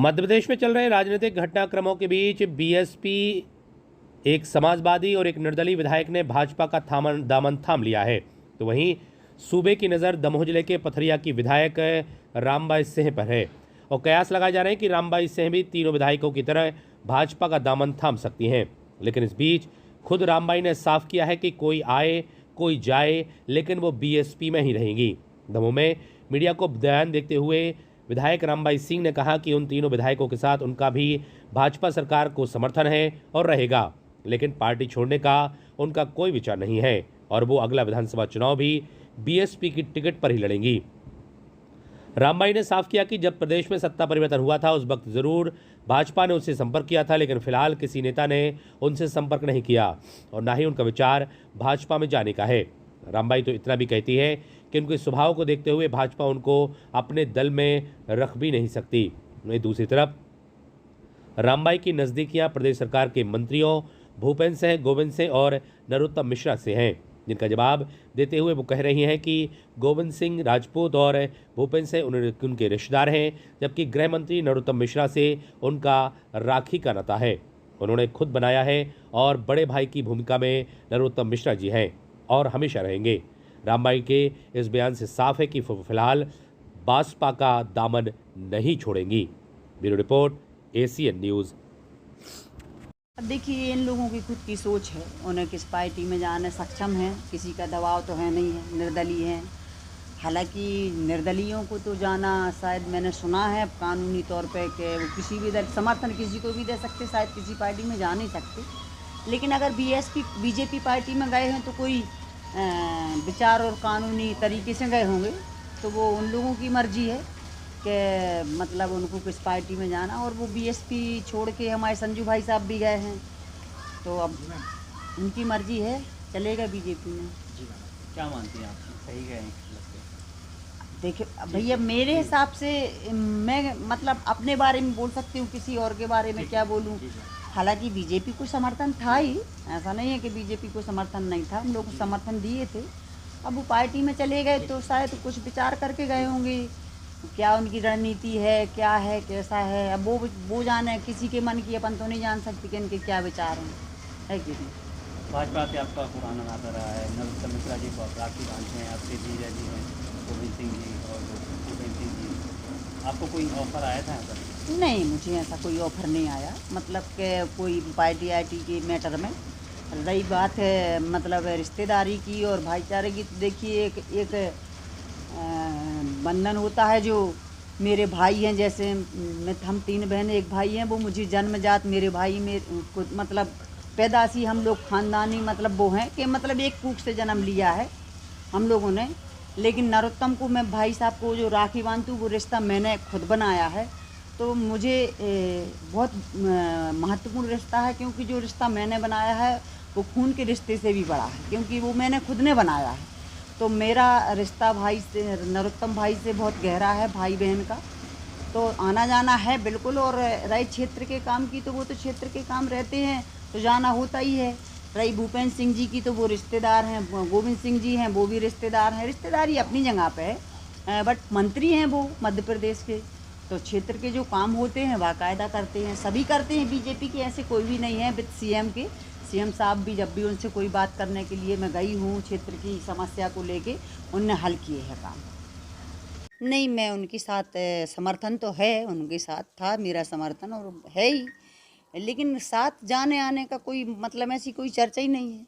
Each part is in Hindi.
मध्य प्रदेश में चल रहे राजनीतिक घटनाक्रमों के बीच बीएसपी, एक समाजवादी और एक निर्दलीय विधायक ने भाजपा का दामन थाम लिया है। तो वहीं सूबे की नज़र दमोह जिले के पथरिया की विधायक रामबाई सिंह पर है और कयास लगाए जा रहे हैं कि रामबाई सिंह भी तीनों विधायकों की तरह भाजपा का दामन थाम सकती हैं। लेकिन इस बीच खुद रामबाई ने साफ किया है कि कोई आए कोई जाए, लेकिन वो बीएसपी में ही रहेंगी। दमोह में मीडिया को बयान देते हुए विधायक रामबाई सिंह ने कहा कि उन तीनों विधायकों के साथ उनका भी भाजपा सरकार को समर्थन है और रहेगा, लेकिन पार्टी छोड़ने का उनका कोई विचार नहीं है और वो अगला विधानसभा चुनाव भी बीएसपी की टिकट पर ही लड़ेंगी। रामबाई ने साफ किया कि जब प्रदेश में सत्ता परिवर्तन हुआ था उस वक्त जरूर भाजपा ने उनसे संपर्क किया था, लेकिन फिलहाल किसी नेता ने उनसे संपर्क नहीं किया और ना ही उनका विचार भाजपा में जाने का है। रामबाई तो इतना भी कहती है कि उनके स्वभाव को देखते हुए भाजपा उनको अपने दल में रख भी नहीं सकती। वहीं दूसरी तरफ रामबाई की नज़दीकियां प्रदेश सरकार के मंत्रियों भूपेंद्र सिंह, गोविंद सिंह और नरोत्तम मिश्रा से हैं, जिनका जवाब देते हुए वो कह रही हैं कि गोविंद सिंह राजपूत और भूपेंद्र सिंह उनके रिश्तेदार हैं, जबकि गृह मंत्री नरोत्तम मिश्रा से उनका राखी का नाता है। उन्होंने खुद बनाया है और बड़े भाई की भूमिका में नरोत्तम मिश्रा जी हैं और हमेशा रहेंगे। रामबाई के इस बयान से साफ है कि फिलहाल भाजपा का दामन नहीं छोड़ेंगी। Bureau report, ACN news. अब देखिए, इन लोगों की खुद की सोच है, उन्हें किस पार्टी में जाने सक्षम है, किसी का दबाव तो है नहीं है, निर्दलीय हैं। हालांकि निर्दलीयों को तो जाना शायद मैंने सुना है कानूनी तौर पे कि वो किसी भी दल समर्थन किसी को भी दे सकते, शायद किसी पार्टी में जा नहीं सकते। लेकिन अगर बीजेपी पार्टी में गए हैं तो कोई विचार और कानूनी तरीके से गए होंगे, तो वो उन लोगों की मर्जी है कि मतलब उनको किस पार्टी में जाना। और वो बीएसपी छोड़ के हमारे संजू भाई साहब भी गए हैं, तो अब उनकी मर्जी है, चलेगा बीजेपी में। जी मैडम, क्या मानती हैं आप, सही गए हैं? देखिए भैया, मेरे हिसाब से मैं मतलब अपने बारे में बोल सकती हूँ, किसी और के बारे में क्या बोलूँ। हालांकि बीजेपी को समर्थन था ही, ऐसा नहीं है कि बीजेपी को समर्थन नहीं था, हम लोग समर्थन दिए थे। अब वो पार्टी में चले गए तो शायद कुछ विचार करके गए होंगे, क्या उनकी रणनीति है, क्या है, कैसा है। अब वो जाने, किसी के मन की अपन तो नहीं जान सकते कि इनके क्या विचार हैं, है कि नहीं। भाजपा से आपका पुराना नाता रहा है, नरोत्तम मिश्रा जी को राखी बांधते हैं, आपसे जीजा जी हैं, गोविंद सिंह जी और भूपेंद्र सिंह जी। आपको कोई ऑफर आया था यहाँ पर? नहीं, मुझे ऐसा कोई ऑफर नहीं आया, मतलब कि कोई पार्टी आईटी के मैटर में। रही बात है मतलब रिश्तेदारी की और भाईचारे की, तो देखिए एक बंधन होता है जो मेरे भाई हैं, जैसे हम 3 बहनें एक भाई हैं, वो मुझे जन्मजात मेरे भाई में मतलब पैदाशी हम लोग ख़ानदानी मतलब वो हैं कि मतलब एक कूख से जन्म लिया है हम लोगों ने। लेकिन नरोत्तम को मैं भाई साहब को जो राखी बांधती हूँ, वो रिश्ता मैंने खुद बनाया है, तो मुझे बहुत महत्वपूर्ण रिश्ता है, क्योंकि जो रिश्ता मैंने बनाया है वो खून के रिश्ते से भी बड़ा है, क्योंकि वो मैंने खुद ने बनाया है। तो मेरा रिश्ता भाई से, नरोत्तम भाई से बहुत गहरा है, भाई बहन का। तो आना जाना है बिल्कुल। और रही क्षेत्र के काम की, तो वो तो क्षेत्र के काम रहते हैं तो जाना होता ही है। रही भूपेंद्र सिंह जी की, तो वो रिश्तेदार हैं, गोविंद सिंह जी हैं, वो भी रिश्तेदार हैं। रिश्तेदारी अपनी जगह पे है, बट मंत्री हैं वो मध्य प्रदेश के, तो क्षेत्र के जो काम होते हैं बाकायदा करते हैं, सभी करते हैं। बीजेपी के ऐसे कोई भी नहीं है विद सीएम के। सीएम साहब भी जब भी उनसे कोई बात करने के लिए मैं गई हूँ, क्षेत्र की समस्या को लेके, उनने हल किए हैं काम। नहीं, मैं उनके साथ समर्थन तो है, उनके साथ था मेरा समर्थन और है ही, लेकिन साथ जाने आने का कोई मतलब ऐसी कोई चर्चा ही नहीं है।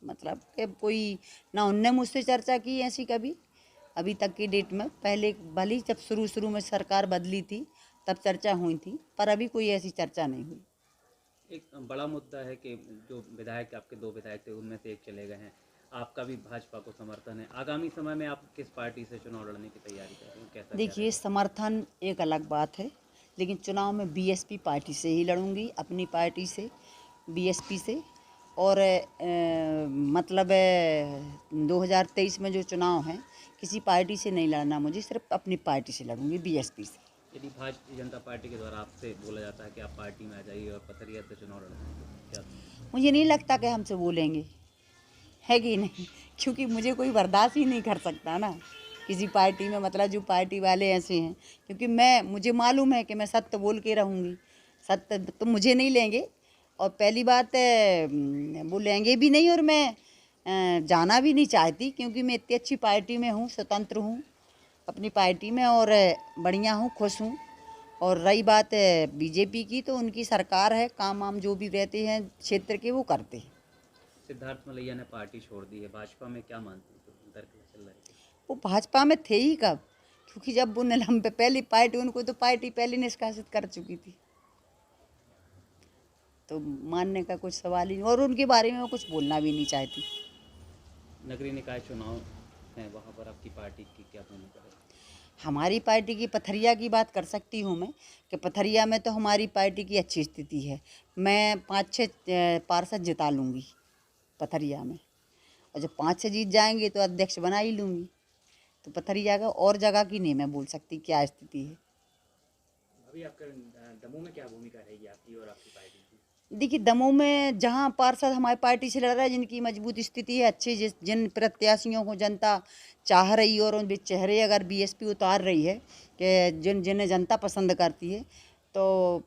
मतलब कि कोई ना उनने मुझसे चर्चा की ऐसी कभी अभी तक की डेट में। पहले भली जब शुरू में सरकार बदली थी तब चर्चा हुई थी, पर अभी कोई ऐसी चर्चा नहीं हुई। एक बड़ा मुद्दा है कि जो विधायक, आपके 2 विधायक थे, उनमें से एक चले गए हैं, आपका भी भाजपा को समर्थन है। आगामी समय में आप किस पार्टी से चुनाव लड़ने की तैयारी कर रहे हैं, कैसा? देखिए, समर्थन एक अलग बात है, लेकिन चुनाव में बीएसपी पार्टी से ही लड़ूंगी, अपनी पार्टी से, बीएसपी से। और मतलब 2023 में जो चुनाव हैं, किसी पार्टी से नहीं लड़ना मुझे, सिर्फ अपनी पार्टी से लड़ूंगी, बीएसपी से। यदि भारतीय जनता पार्टी के द्वारा आपसे बोला जाता है कि आप पार्टी में आ जाइए और पथरिया से चुनाव लड़ेंगे, क्या? मुझे नहीं लगता कि हमसे बोलेंगे, है कि नहीं, क्योंकि मुझे कोई बर्दाश्त ही नहीं कर सकता ना। किसी पार्टी में, मतलब जो पार्टी वाले ऐसे हैं, क्योंकि मुझे मालूम है कि मैं सत्य बोल के रहूँगी, सत्य तो मुझे नहीं लेंगे। और पहली बात वो लेंगे भी नहीं, और मैं जाना भी नहीं चाहती, क्योंकि मैं इतनी अच्छी पार्टी में हूँ, स्वतंत्र हूँ अपनी पार्टी में, और बढ़िया हूँ, खुश हूँ। और रही बात बीजेपी की, तो उनकी सरकार है, काम वाम जो भी रहते हैं क्षेत्र के वो करते हैं। सिद्धार्थ मलैया ने पार्टी छोड़ दी है, भाजपा में क्या मानते हैं, तो दर चल रहा है? वो भाजपा में थे ही कब, क्योंकि जब वो निलंबे पहली पार्टी, उनको तो पार्टी पहले निष्कासित कर चुकी थी, तो मानने का कुछ सवाल ही नहीं, और उनके बारे में मैं कुछ बोलना भी नहीं चाहती। नगरीय निकाय चुनाव हैं, वहाँ पर आपकी पार्टी की क्या भूमिका है? हमारी पार्टी की पथरिया की बात कर सकती हूँ मैं, कि पथरिया में तो हमारी पार्टी की अच्छी स्थिति है। मैं 5-6 पार्षद जिता लूँगी पथरिया में, और जब 5-6 जीत जाएंगे तो अध्यक्ष बना ही लूँगी। तो पथरिया का और जगह की नहीं मैं बोल सकती क्या स्थिति है। अभी आपका दमोह में क्या भूमिका रहेगी आपकी और आपकी पार्टी की? देखिए, दमोह में जहाँ पार्षद हमारी पार्टी से लड़ रहा है, जिनकी मजबूत स्थिति है, अच्छे जिन प्रत्याशियों को जनता चाह रही है, और उन चेहरे अगर बीएसपी उतार रही है कि जिन्हें जनता पसंद करती है, तो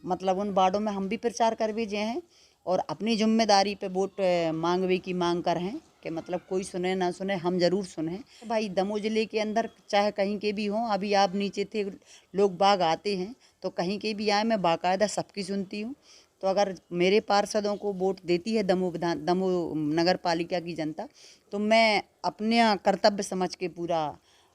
मतलब उन वार्डों में हम भी प्रचार कर भेजे हैं, और अपनी जिम्मेदारी पे वोट मांगवे की मांग कर हैं, कि मतलब कोई सुने ना सुने, हम ज़रूर सुने। भाई दमोह ज़िले के अंदर चाहे कहीं के भी हों, अभी आप नीचे थे, लोग बाग आते हैं, तो कहीं के भी आए, मैं बाकायदा सबकी सुनती हूँ। तो अगर मेरे पार्षदों को वोट देती है दमोह नगर पालिका की जनता, तो मैं अपने कर्तव्य समझ के पूरा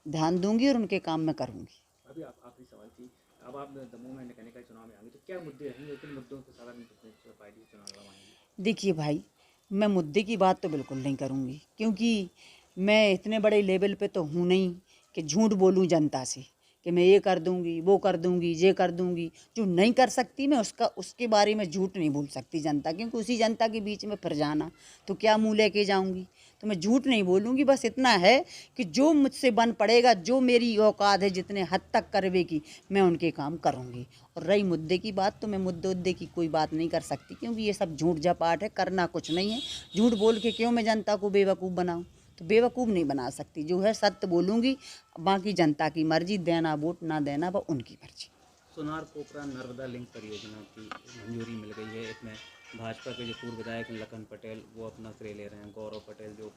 ध्यान दूंगी और उनके काम में करूंगी। अभी आखिरी सवाल की, अब आप दमोह में निकाय चुनाव में आएंगे तो क्या मुद्दे रहेंगे, किन मुद्दों के साथ पार्टी चुनाव लड़वाएंगे? देखिए भाई, मैं मुद्दे की बात तो बिल्कुल नहीं करूंगी, क्योंकि मैं इतने बड़े लेवल पे तो हूँ नहीं कि झूठ बोलूँ जनता से कि मैं ये कर दूंगी, वो कर दूंगी, ये कर दूंगी। जो नहीं कर सकती मैं उसके बारे में झूठ नहीं बोल सकती जनता, क्योंकि उसी जनता के बीच में फिर जाना तो क्या मुँह लेके जाऊंगी। तो मैं झूठ नहीं बोलूँगी, बस इतना है कि जो मुझसे बन पड़ेगा, जो मेरी औकात है जितने हद तक करवे की, मैं उनके काम करूँगी। और रही मुद्दे की बात, तो मैं मुद्दे की कोई बात नहीं कर सकती, क्योंकि ये सब झूठ झपाट है, करना कुछ नहीं है। झूठ बोल के क्यों मैं जनता को बेवकूफ़ बनाऊँ, तो बेवकूफ़ नहीं बना सकती। जो है सत्य बोलूँगी, बाकी जनता की मर्जी, देना वोट ना देना वो उनकी मर्जी। सोनार कोपरा नर्मदा लिंक परियोजना की मंजूरी मिल गई है, इसमें भाजपा के जो पूर्व विधायक लखन पटेल वो अपना श्रेय ले रहे हैं, गौरव पटेल जो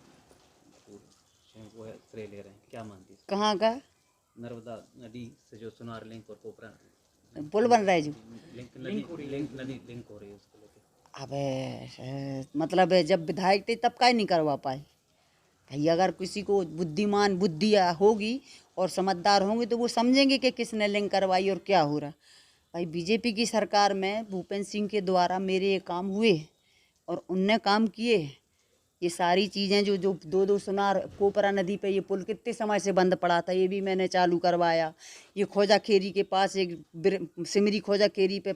वो है श्रेय ले रहे हैं, क्या मानती है? कहाँ का नर्मदा नदी से जो सोनार लिंक और कोपरा पुल बन रहा है, जो नदी लिंक हो रही है, उसको लेकर अब मतलब जब विधायक थे तब का नहीं करवा पाए भाई। अगर किसी को बुद्धि होगी और समझदार होंगे तो वो समझेंगे कि किसने लिंक करवाई और क्या हो रहा। भाई बीजेपी की सरकार में भूपेंद्र सिंह के द्वारा मेरे ये काम हुए और उनने काम किए। ये सारी चीज़ें जो 2 सोनार कोपरा नदी पे ये पुल कितने समय से बंद पड़ा था, ये भी मैंने चालू करवाया। ये खोजा खेरी के पास एक सिमरी खोजा खेरी पे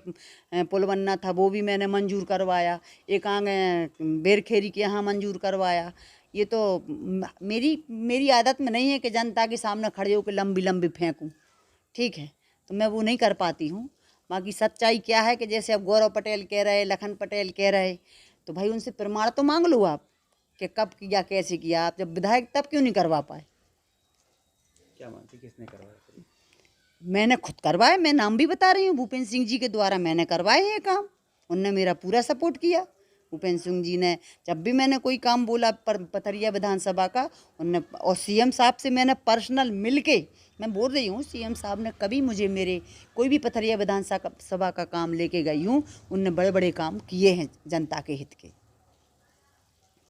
पुल बनना था, वो भी मैंने मंजूर करवाया। एक आगे बेरखेरी के यहाँ मंजूर करवाया। ये तो मेरी आदत में नहीं है कि जनता के सामने खड़े होकर लंबी फेंकूँ, ठीक है, तो मैं वो नहीं कर पाती हूँ। बाकी सच्चाई क्या है कि जैसे अब गौरव पटेल कह रहे, लखन पटेल कह रहे, तो भाई उनसे प्रमाण तो मांग लो आप कि कब किया, कैसे किया। आप जब विधायक तब क्यों नहीं करवा पाए? क्या मानती, किसने करवाया? मैंने खुद करवाया, मैं नाम भी बता रही हूँ, भूपेंद्र सिंह जी के द्वारा मैंने करवाए ये काम। उनने मेरा पूरा सपोर्ट किया। भूपेंद्र सिंह जी ने जब भी मैंने कोई काम बोला पथरिया विधानसभा का, उनने, और सीएम साहब से मैंने पर्सनल मिलके, मैं बोल रही हूँ, सीएम साहब ने कभी मुझे मेरे कोई भी पथरिया विधानसभा का काम लेके गई हूँ, उनने बड़े बड़े काम किए हैं जनता के हित के।